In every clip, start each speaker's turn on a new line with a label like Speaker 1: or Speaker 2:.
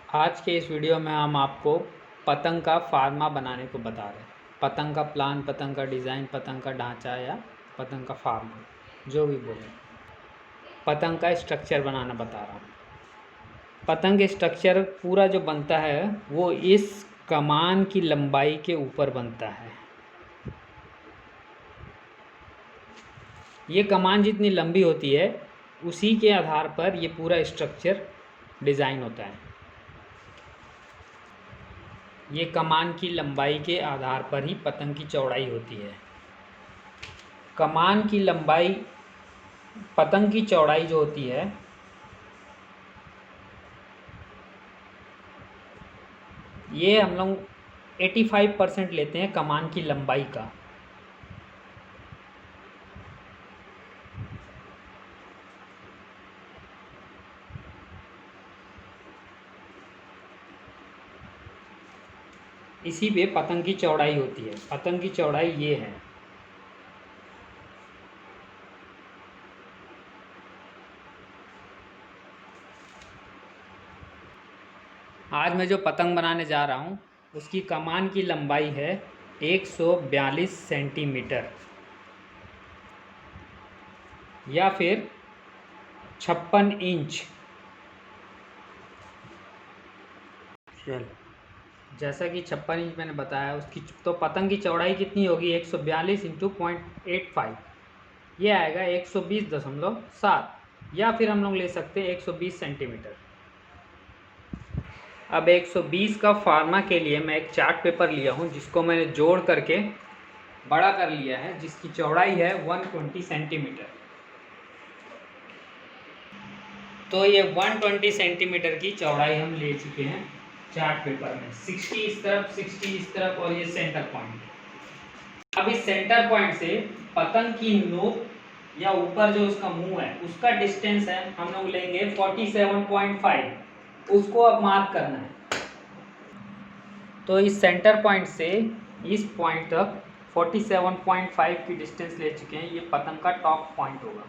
Speaker 1: आज के इस वीडियो में हम आपको पतंग का फार्मा बनाने को बता रहे हैं। पतंग का प्लान, पतंग का डिज़ाइन, पतंग का ढांचा या पतंग का फार्मा, जो भी बोले, पतंग का स्ट्रक्चर बनाना बता रहा हूँ। पतंग स्ट्रक्चर पूरा जो बनता है वो इस कमान की लंबाई के ऊपर बनता है। ये कमान जितनी लंबी होती है उसी के आधार पर ये पूरा स्ट्रक्चर डिज़ाइन होता है। ये कमान की लंबाई के आधार पर ही पतंग की चौड़ाई होती है। कमान की लंबाई, पतंग की चौड़ाई जो होती है ये हम लोग 85% लेते हैं कमान की लंबाई का। इसी पे पतंग की चौड़ाई होती है। पतंग की चौड़ाई ये है। आज मैं जो पतंग बनाने जा रहा हूँ उसकी कमान की लंबाई है 142 सेंटीमीटर या फिर 56 इंच। चल, जैसा कि 56 इंच मैंने बताया, उसकी तो पतंग की चौड़ाई कितनी होगी? 142 इंटू 0.85, ये आएगा 120.7, या फिर हम लोग ले सकते हैं 120 सेंटीमीटर। अब 120 का फार्मा के लिए मैं एक चार्ट पेपर लिया हूँ जिसको मैंने जोड़ करके बड़ा कर लिया है, जिसकी चौड़ाई है 120 सेंटीमीटर। तो ये 120 सेंटीमीटर की चौड़ाई हम ले चुके हैं चार्ट पेपर में। 60 इस तरफ, 60 इस तरफ, और ये सेंटर पॉइंट। अब इस सेंटर पॉइंट से पतंग की नोक या ऊपर जो उसका मुंह है उसका डिस्टेंस है, हम लोग लेंगे 47.5। उसको अब मार्क करना है। तो इस सेंटर पॉइंट से इस पॉइंट तक 47.5 की डिस्टेंस ले चुके हैं। ये पतंग का टॉप पॉइंट होगा।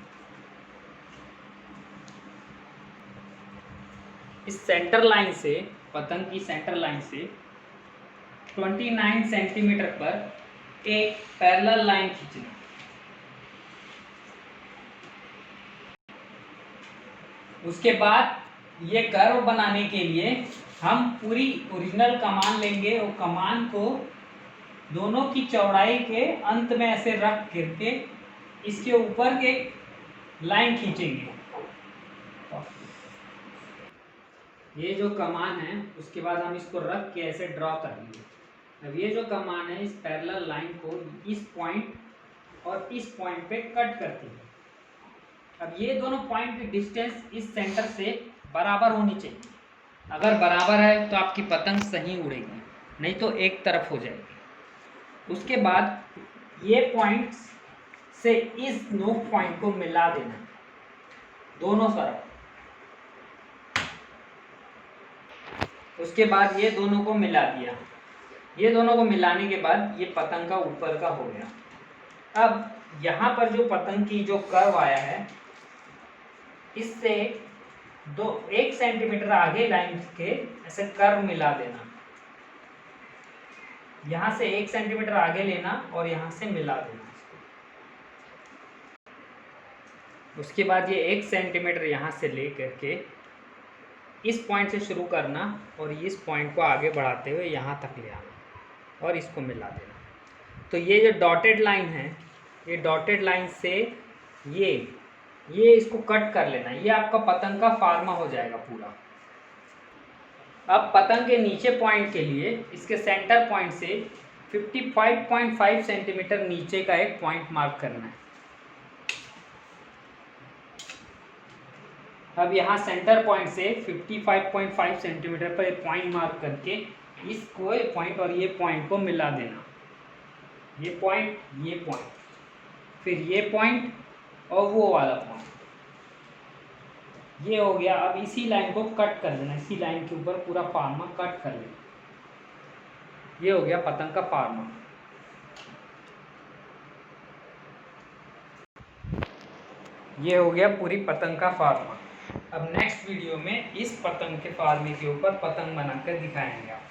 Speaker 1: इस सेंटर लाइन से, पतंग की सेंटर लाइन से 29 सेंटीमीटर पर एक पैरेलल लाइन खींचना। उसके बाद ये कर्व बनाने के लिए हम पूरी ओरिजिनल कमान लेंगे और कमान को दोनों की चौड़ाई के अंत में ऐसे रख करके इसके ऊपर एक लाइन खींचेंगे। ये जो कमान है उसके बाद हम इसको रख के ऐसे ड्रॉ कर लेंगे। अब ये जो कमान है इस पैरेलल लाइन को इस पॉइंट और इस पॉइंट पे कट करती है। अब ये दोनों पॉइंट की डिस्टेंस इस सेंटर से बराबर होनी चाहिए। अगर बराबर है तो आपकी पतंग सही उड़ेगी, नहीं तो एक तरफ हो जाएगी। उसके बाद ये पॉइंट से इस नोक पॉइंट को मिला देना दोनों तरफ। उसके बाद ये दोनों को मिला दिया। ये दोनों को मिलाने के बाद ये पतंग का ऊपर का हो गया। अब यहाँ पर जो पतंग की जो कर्व आया है इससे 1 सेंटीमीटर आगे लाइन के ऐसे कर्व मिला देना। यहाँ से 1 सेंटीमीटर आगे लेना और यहाँ से मिला देना। उसके बाद ये 1 सेंटीमीटर यहाँ से ले करके इस पॉइंट से शुरू करना और इस पॉइंट को आगे बढ़ाते हुए यहाँ तक ले आना और इसको मिला देना। तो ये जो डॉटेड लाइन है, ये डॉटेड लाइन से ये इसको कट कर लेना। ये आपका पतंग का फार्मा हो जाएगा पूरा। अब पतंग के नीचे पॉइंट के लिए इसके सेंटर पॉइंट से 55.5 सेंटीमीटर नीचे का एक पॉइंट मार्क करना है। अब यहाँ सेंटर पॉइंट से 55.5 सेंटीमीटर पर एक पॉइंट मार्क करके इसको, ये पॉइंट और ये पॉइंट को मिला देना। ये पॉइंट, फिर ये पॉइंट और वो वाला पॉइंट, ये हो गया। अब इसी लाइन को कट कर लेना, इसी लाइन के ऊपर पूरा फार्मा कट कर लेना। ये हो गया पतंग का फार्मा। ये हो गया पूरी पतंग का फार्मा। अब नेक्स्ट वीडियो में इस पतंग के फार्मे के ऊपर पतंग बनाकर दिखाएंगे आप।